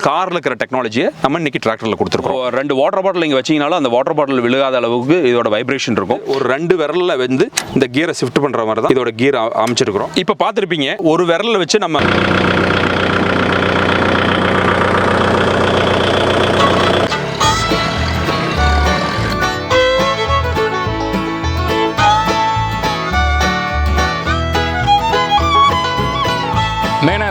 கார்ல இருக்கிற டெக்னாலஜியை நம்ம இன்னைக்கு டிராக்டர்ல கொடுத்துருக்கோம். 2 வாட்டர் பாட்டில் இங்கே வச்சீங்கனாலும் அந்த வாட்டர் பாட்டில் விழுகாத அளவுக்கு இதோட வைப்ரேஷன் இருக்கும். ஒரு 2 விரல்ல வந்து இந்த கியரை ஷிஃப்ட் பண்ற மாதிரி தான் இதோட கியர் அமைச்சிருக்கிறோம். இப்போ பார்த்துருப்பீங்க, ஒரு விரல்ல வச்சு நம்ம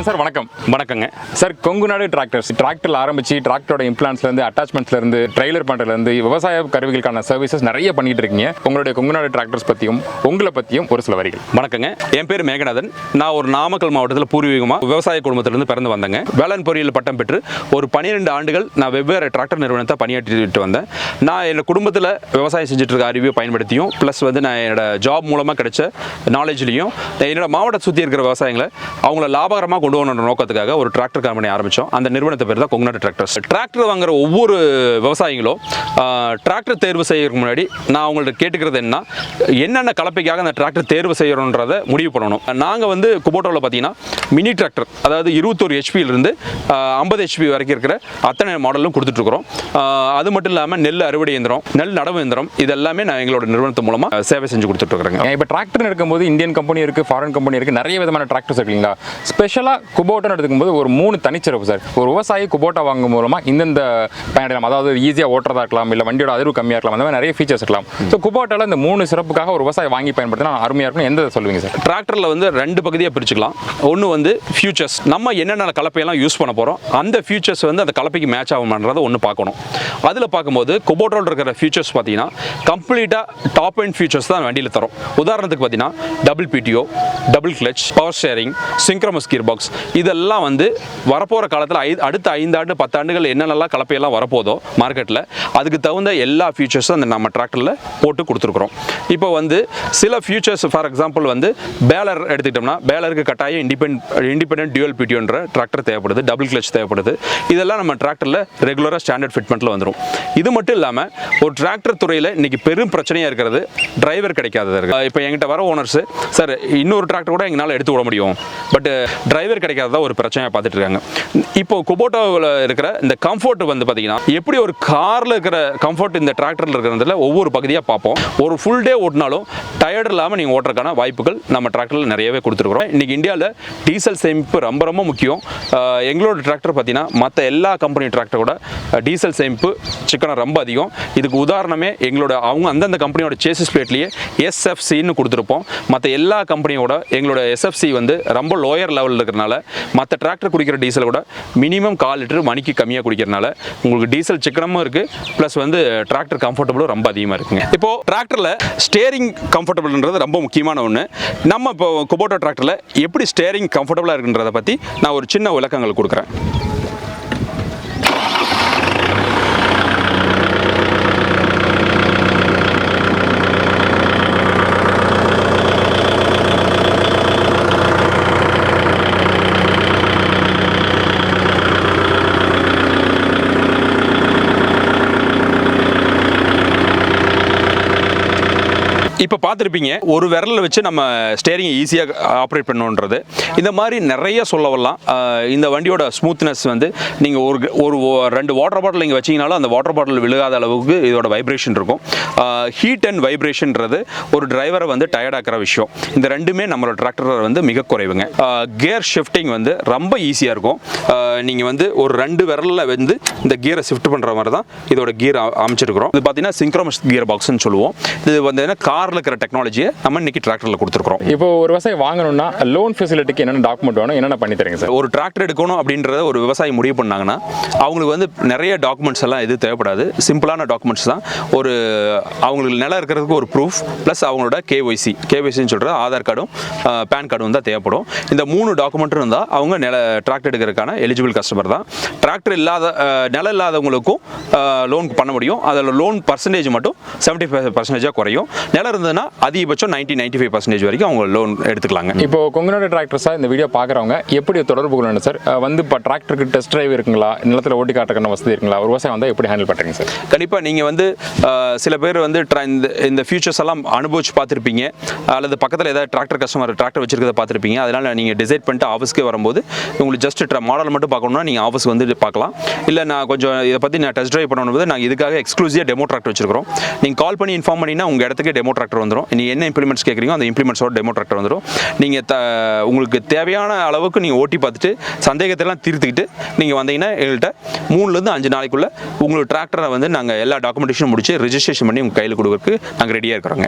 சார் வணக்கம். வணக்கங்க சார், கொங்குநாடு டிராக்டர்ல ஆரம்பிச்சு டிராக்டரோட இம்ப்ளான்ஸ்லேருந்து அட்டாச்மெண்ட்ஸ்லேருந்து ட்ரெய்லர் பண்ணுறதுலேருந்து விவசாய கருவிகளுக்கான சர்வீசஸ் நிறைய பண்ணிட்டு இருக்கீங்க. உங்களுடைய கொங்குநாடு டிராக்டர்ஸ் பற்றியும் உங்களை பற்றியும் ஒரு சில வரிகள். வணக்கங்க, என் பேர் மேகநாதன். நான் ஒரு நாமக்கல் மாவட்டத்தில் பூர்வீகமாக விவசாய குடும்பத்திலிருந்து பிறந்து வந்தேங்க. வேளாண் பொறியியல் பட்டம் பெற்று ஒரு 12 ஆண்டுகள் நான் வெவ்வேறு டிராக்டர் நிறுவனத்தை பணியாற்றிட்டு வந்தேன். நான் என்னோட குடும்பத்தில் விவசாயம் செஞ்சுட்டு இருக்க அறிவியை பயன்படுத்தியும் ப்ளஸ் வந்து நான் என்னோட ஜாப் மூலமாக கிடைச்ச நாலேஜ்லையும் என்னோட மாவட்டத்தை சுற்றி இருக்கிற விவசாயிகளை அவங்கள லாபகரமாக கொண்டு வரணுன்ற நோக்கத்துக்காக ஒரு டிராக்டர் கம்பெனி ஆரம்பித்தோம். அந்த நிறுவனத்தை பேர் தான் கொங்குநாடு டிராக்டர்ஸ். டிராக்டர் வாங்குற ஒவ்வொரு விவசாயிகளும் டிராக்டர் தேர்வு செய்யறதுக்கு முன்னாடி நான் அவங்கள்ட்ட கேட்டுக்கிறது என்னென்ன கலப்பைக்காக அந்த டிராக்டர் தேர்வு செய்யணுன்றதை முடிவு பண்ணணும். நாங்கள் வந்து குபோட்டோவில் பார்த்தீங்கன்னா மினி டிராக்டர், அதாவது 21 ஹெச்பியிலிருந்து 50 ஹெச்பி வரைக்கும் இருக்கிற அத்தனை மாடலும் கொடுத்துட்ருக்குறோம். அது மட்டும் இல்லாமல் நெல் அறுவடை இயந்திரம், நெல் நடவு இயந்திரம், இதெல்லாமே நான் எங்களோட நிறுவனத்து மூலமாக சேவை செஞ்சு கொடுத்துட்ருக்குறேங்க. இப்போ டிராக்டர் எடுக்கும்போது இந்தியன் கம்பெனி இருக்குது, ஃபாரின் கம்பெனி இருக்குது, நிறைய விதமான டிராக்டர்ஸ் இருக்குங்களா? ஸ்பெஷலாக குபோட்டோன்னு எடுக்கும்போது ஒரு 3 தனிச்சிறப்பு சார். ஒரு விவசாயி குபோட்டா வாங்கும் மூலமாக இந்தந்த பயணிடலாம், அதாவது ஈஸியாக ஓட்டுறதா இருக்கலாம், இல்லை வண்டியோட அதிர்வு கம்மியாக இருக்கலாம், அந்த மாதிரி நிறைய ஃபீச்சர்ஸ் இருக்கலாம். ஸோ குபோட்டாவில் இந்த 3 சிறப்புக்காக ஒரு விவசாயி வாங்கி பயன்படுத்தினா அருமையாக இருக்கும். எந்த சொல்லுவீங்க சார்? டிராக்டரில் வந்து 2 பகுதியாக பிரிச்சுக்கலாம். ஒன்று வந்து ஃபியூச்சர்ஸ், நம்ம என்னென்ன கலப்பையெல்லாம் யூஸ் பண்ண போகிறோம், அந்த ஃபியூச்சர்ஸ் வந்து அந்த கலப்பைக்கு மேட்ச் ஆகும்ன்றதை ஒன்று பார்க்கணும். அதில் பார்க்கும்போது குபோட்டோவில் இருக்கிற ஃபியூச்சர்ஸ் பார்த்தீங்கன்னா கம்ப்ளீட்டாக டாப் அண்ட் ஃபியூச்சர்ஸ் தான் வண்டியில் தரும். உதாரணத்துக்கு பார்த்தீங்கன்னா double PTO, double clutch, power sharing, synchronous gearbox, இதெல்லாம் வந்து வரப்போகிற காலத்தில் அடுத்த 5 ஆண்டு 10 ஆண்டுகள் என்னென்னலாம் கலப்பையெல்லாம் வரப்போதோ மார்க்கெட்டில் அதுக்கு தகுந்த எல்லா ஃபியூச்சர்ஸும் அந்த நம்ம டிராக்டரில் போட்டு கொடுத்துருக்குறோம். இப்போ வந்து சில ஃபியூச்சர்ஸ், ஃபார் எக்ஸாம்பிள் வந்து பேலர் எடுத்துக்கிட்டோம்னா பேலருக்கு கட்டாயம் இண்டிபெண்டன்ட் டியூவல் பிடிஓன்ற டிராக்டர் தேவைப்படுது, டபுள் கிளச் தேவைப்படுது. இதெல்லாம் நம்ம டிராக்டரில் ரெகுலராக ஸ்டாண்டர்ட் ஃபிட்மெண்ட்டில் வந்துடும். இது மட்டும் இல்லாமல் ஒரு டிராக்டர் துறையில் இன்றைக்கி பெரும் பிரச்சனையாக இருக்கிறது டிரைவர் கிடைக்காதது இருக்குது. இப்போ எங்கிட்ட வர ஓனர்ஸ், சார் இன்னொரு டிராக்டர் கூட எங்களால் எடுத்து விட முடியும், பட் டிரைவர் கிடைக்காததான் ஒரு பிரச்சனையாக பார்த்துட்டு இருக்காங்க. இப்போ குபோட்டோவில் இருக்கிற இந்த கம்ஃபர்ட் வந்து பார்த்தீங்கன்னா எப்படி ஒரு காரில் இருக்கிற கம்ஃபர்ட் இந்த டிராக்டரில் இருக்கிறதுல ஒவ்வொரு பகுதியாக பார்ப்போம். ஒரு ஃபுல் டே ஓட்டினாலும் டயர்ட் இல்லாமல் நீங்கள் ஓட்டுறதுக்கான வாய்ப்புகள் நம்ம டிராக்டரில் நிறையவே கொடுத்துருக்குறோம். இன்றைக்கி இந்தியாவில் டீசல் சேமிப்பு ரொம்ப ரொம்ப முக்கியம். எங்களோட டிராக்டர் பார்த்தீங்கன்னா மற்ற எல்லா கம்பெனி டிராக்டரோட டீசல் சேமிப்பு சிக்கனம் ரொம்ப அதிகம். இதுக்கு உதாரணமே எங்களோட அந்தந்த கம்பெனியோட சேசிஸ் பிளேட்லேயே SFCன்னு கொடுத்துருப்போம். மற்ற எல்லா கம்பெனியோட எங்களோட SFC வந்து ரொம்ப லோயர் லெவலில் இருக்கிறனால மற்ற டிராக்டர் குடிக்கிற டீசல் கூட மினிமம் 1/4 லிட்டர் மணிக்கு கம்மியாக குடிக்கிறனால உங்களுக்கு டீசல் சிக்கனமும் இருக்குது, ப்ளஸ் வந்து டிராக்டர் கம்ஃபர்டபுளும் ரொம்ப அதிகமாக இருக்குங்க. இப்போது டிராக்டரில் ஸ்டேரிங் கம்ஃபர்டபுள்ன்றது ரொம்ப முக்கியமான ஒன்று. நம்ம இப்போ குபோட்டோ டிராக்டரில் எப்படி ஸ்டேரிங் கம்ஃபர்டபுளாக இருக்குன்றதை பற்றி நான் ஒரு சின்ன விளக்கங்கள் கொடுக்குறேன். இப்போ பார்த்துருப்பீங்க, ஒரு விரலில் வச்சு நம்ம ஸ்டேரிங்கை ஈஸியாக ஆப்ரேட் பண்ணணுன்றது. இந்த மாதிரி நிறைய சொல்ல வரலாம். இந்த வண்டியோட ஸ்மூத்னஸ் வந்து நீங்கள் ஒரு 2 வாட்டர் பாட்டில் இங்கே வச்சிங்கனாலும் அந்த வாட்டர் பாட்டில் விழுகாத அளவுக்கு இதோட வைப்ரேஷன் இருக்கும். ஹீட் அண்ட் வைப்ரேஷன்றது ஒரு டிரைவரை வந்து டயர்டாக்கிற விஷயம். இந்த ரெண்டுமே நம்மளோட டிராக்டரில் வந்து மிக குறைவுங்க. கியர் ஷிஃப்டிங் வந்து ரொம்ப ஈஸியாக இருக்கும். நீங்கள் வந்து ஒரு 2 விரலில் வந்து இந்த கியரை ஷிஃப்ட் பண்ணுற மாதிரி தான் இதோட கியர் அமைச்சிருக்கிறோம். இது பார்த்தீங்கன்னா சிங்க்ரோனஸ் கியர் பாக்ஸ்ன்னு சொல்லுவோம். இது வந்து கார் இருக்கிற டெக்னாலஜியை நம்ம இன்னைக்கு டிராக்டர்ல கொடுத்துருக்கோம். இப்போ ஒரு விவசாயி வாங்கணும்னா லோன் ஃபெசிலிட்டிக்கு என்னென்ன டாக்குமெண்ட் வேணும், என்னென்ன பண்ணி தரீங்க சார்? ஒரு டிராக்டர் எடுக்கணும் அப்படின்றத ஒரு விவசாயி முடிவு பண்ணாங்கன்னா அவங்களுக்கு வந்து நிறைய டாக்குமெண்ட்ஸ் எல்லாம் எது தேவைப்படாது. சிம்பிளான டாக்குமெண்ட்ஸ் தான். ஒரு அவங்களுக்கு நிலம் இருக்கிறதுக்கு ஒரு ப்ரூஃப் ப்ளஸ் அவங்களோட கேஒய்சின்னு சொல்கிற ஆதார் கார்டும் பேன் கார்டும் தான் தேவைப்படும். இந்த 3 டாக்குமெண்ட்டும் இருந்தால் அவங்க டிராக்டர் எடுக்கிறதுக்கான எலிஜிபிள் கஸ்டமர் தான். டிராக்டர் நிலம் இல்லாதவங்களுக்கும் லோன் பண்ண முடியும். அதில் லோன் பர்சன்டேஜ் மட்டும் 75% குறையும். நிலம் இருந்ததுன்னா அதிகபட்சம் 90-95% வரைக்கும் அவங்க லோன் எடுத்துக்கலாங்க. இப்போ கொங்குநாடு டிராக்டர்ஸாக இந்த வீடியோ பார்க்குறவங்க எப்படி தொடர்பு கொள்ளணும் சார்? வந்து இப்போ டிராக்டருக்கு டெஸ்ட் டிரைவ் இருக்குங்களா, நிலத்தில் ஓட்டி காட்டுறதுக்கான வசதி இருக்குங்களா, ஒரு விவசாயம் வந்தால் எப்படி ஹேண்டில் பண்ணுறீங்க சார்? கண்டிப்பாக நீங்கள் வந்து சில பேர் வந்து இந்த ஃபியூச்சர்ஸ் எல்லாம் அனுபவிச்சு பார்த்துருப்பீங்க, அல்லது பக்கத்தில் ஏதாவது டிராக்டர் வச்சிருக்கிறத பார்த்துருப்பீங்க. அதனால் நீங்கள் டிசைட் பண்ணிட்டு ஆஃபீஸ்க்கு வரும்போது உங்களுக்கு ஜஸ்ட் மாடல் மட்டும் பார்க்கணும்னா நீங்கள் ஆஃபீஸ்க்கு வந்து பார்க்கலாம். இல்லை நான் கொஞ்சம் இதை பற்றி நான் டெஸ்ட் ட்ரைவ் பண்ணணும்போது நாங்கள் இதுக்காக எக்ஸ்க்ளூசிவாக டெமோ டிராக்டர் வச்சிருக்கிறோம். நீங்கள் கால் பண்ணி இன்ஃபார்ம் பண்ணிங்கன்னா உங்கள் இடத்துக்கு டெமோ டிராக்டர் வந்துடும். நீங்கள் என்ன இம்ப்ளிமெண்ட்ஸ் கேட்குறீங்க அந்த இம்ப்ளிமெண்ட்ஸோட டெமோ டிராக்டர் வந்துடும். நீங்கள் உங்களுக்கு தேவையான அளவுக்கு நீங்கள் ஓட்டி பார்த்துட்டு சந்தேகத்தெல்லாம் தீர்த்துக்கிட்டு நீங்கள் வந்தீங்கன்னா எங்கள்கிட்ட 3-5 நாளைக்குள்ளே உங்களோட டிராக்டரை வந்து நாங்கள் எல்லா டாக்குமெண்டேஷனும் முடிச்சு ரெஜிஸ்ட்ரேஷன் பண்ணி உங்கள் கையில் கொடுக்கறதுக்கு நாங்கள் ரெடியாக இருக்கிறோங்க.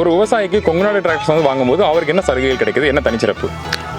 ஒரு விவசாயிக்கு கொங்குநாடு டிராக்டர்ஸ் வந்து வாங்கும்போது அவருக்கு என்ன சலுகைகள் கிடைக்குது, என்ன தனிச்சிறப்பு?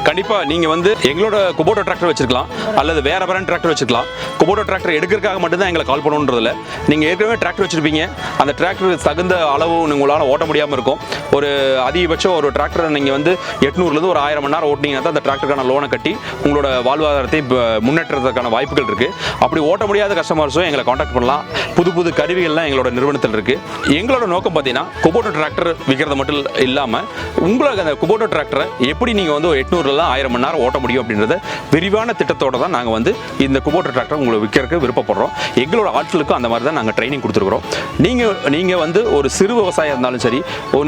கண்டிப்பாக நீங்கள் வந்து எங்களோட குபோட்டா டிராக்டர் வச்சிருக்கலாம், அல்லது வேற பிராண்ட் டிராக்டர் வச்சிருக்கலாம். குபோட்டா டிராக்டர் எடுக்கிறதுக்காக மட்டும்தான் எங்களை கால் பண்ணணுன்றதில்ல. நீங்கள் ஏற்கனவே டிராக்டர் வச்சிருப்பீங்க, அந்த டிராக்டர் தகுந்த அளவு உங்களால் ஓட்ட முடியாமல் இருக்கும். ஒரு அதிகபட்சம் ஒரு டிராக்டர் நீங்கள் வந்து 800 ஒரு 1000 மணி நேரம் ஓட்டினீங்கன்னா தான் அந்த டிராக்டருக்கான லோனை கட்டி உங்களோட வாழ்வாதாரத்தை முன்னேற்றத்துக்கான வாய்ப்புகள் இருக்குது. அப்படி ஓட்ட முடியாத கஸ்டமர்ஸும் எங்களை காண்டாக்ட் பண்ணலாம். புது கருவிகள்லாம் எங்களோட நிறுவனத்தில் இருக்குது. எங்களோட நோக்கம் பார்த்தீங்கன்னா குபோட்டா டிராக்டர் விற்கிறது மட்டும் இல்லாமல் உங்களுக்கு அந்த குபோட்டா டிராக்டரை எப்படி நீங்கள் வந்து 800 1000 மணி நேரம் ஓட்ட முடியும் அப்படின்றத விரிவான திட்டத்தோட தான் நாங்கள் வந்து இந்த குபோட்டா டிராக்டர் உங்களுக்கு விற்கிறதுக்கு விருப்பப்படுறோம். எங்களோட ஆட்களுக்கும் அந்த மாதிரி தான் நாங்கள் ட்ரைனிங் கொடுத்துருக்குறோம். நீங்கள் வந்து ஒரு சிறு விவசாயம் இருந்தாலும் சரி,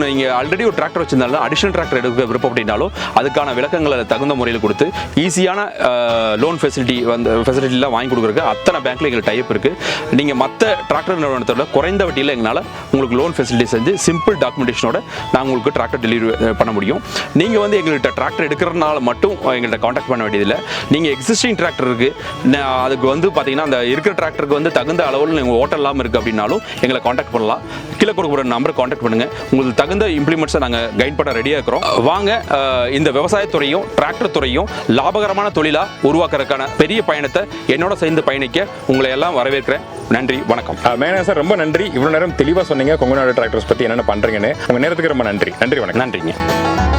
நீங்கள் ஆல்ரெடி ஒரு டிராக்டர் வச்சிருந்தாலும் அடிஷனல் டிராக்டர் எடுக்க விருப்பப்பட்டினாலும் அதுக்கான விளக்கங்களை தகுந்த முறையில் கொடுத்து ஈஸியான லோன் ஃபெசிலிட்டிலாம் வாங்கி கொடுக்குறதுக்கு அத்தனை பேங்க்ல எங்களுக்கு டைப் இருக்குது. நீங்கள் மற்ற டிராக்டர் நிறுவனத்தோட குறைந்த வட்டியில் எங்களால் உங்களுக்கு லோன் ஃபெசிலிட்டி செஞ்சு சிம்பிள் டாக்குமெண்டேஷனோட நாங்கள் உங்களுக்கு டிராக்டர் டெலிவரி பண்ண முடியும். நீங்கள் வந்து எங்கள்கிட்ட டிராக்டர் எடுக்கிறதுனால மட்டும் எங்கள்கிட்ட காண்டாக்ட் பண்ண வேண்டியதில்லை. நீங்கள் எக்ஸிஸ்டிங் டிராக்டர் இருக்குது, அதுக்கு வந்து பார்த்தீங்கன்னா அந்த இருக்கிற டிராக்டருக்கு வந்து தகுந்த அளவில் நீங்கள் ஓட்ட இல்லாமல் இருக்குது அப்படின்னாலும் எங்களை காண்டாக்ட் பண்ணலாம். கீழே கொடுக்குற நம்பரை காண்டாக்ட் பண்ணுங்கள். உங்களுக்கு தகுந்த இம்ப்ளிமெண்ட்ஸை நாங்கள் கைட் பண்ண ரெடியாக இருக்கிறோம். வாங்க, இந்த விவசாயத்துறையும் டிராக்டர் துறையும் லாபகரமான தொழிலாக உருவாக்குறதுக்கான பெரிய பயணத்தை என்னோட சேர்ந்து பயணிக்க உங்களை எல்லாம் வரவேற்கிறேன். நன்றி, வணக்கம். மேனேஜர் சார், ரொம்ப நன்றி. இவ்வளோ நேரம் தெளிவாக சொன்னீங்க கொங்குநாடு டிராக்டர்ஸ் பற்றி என்னென்ன பண்ணுறீங்கன்னு. உங்கள் நேரத்துக்கு ரொம்ப நன்றி. வணக்கம். நன்றிங்க.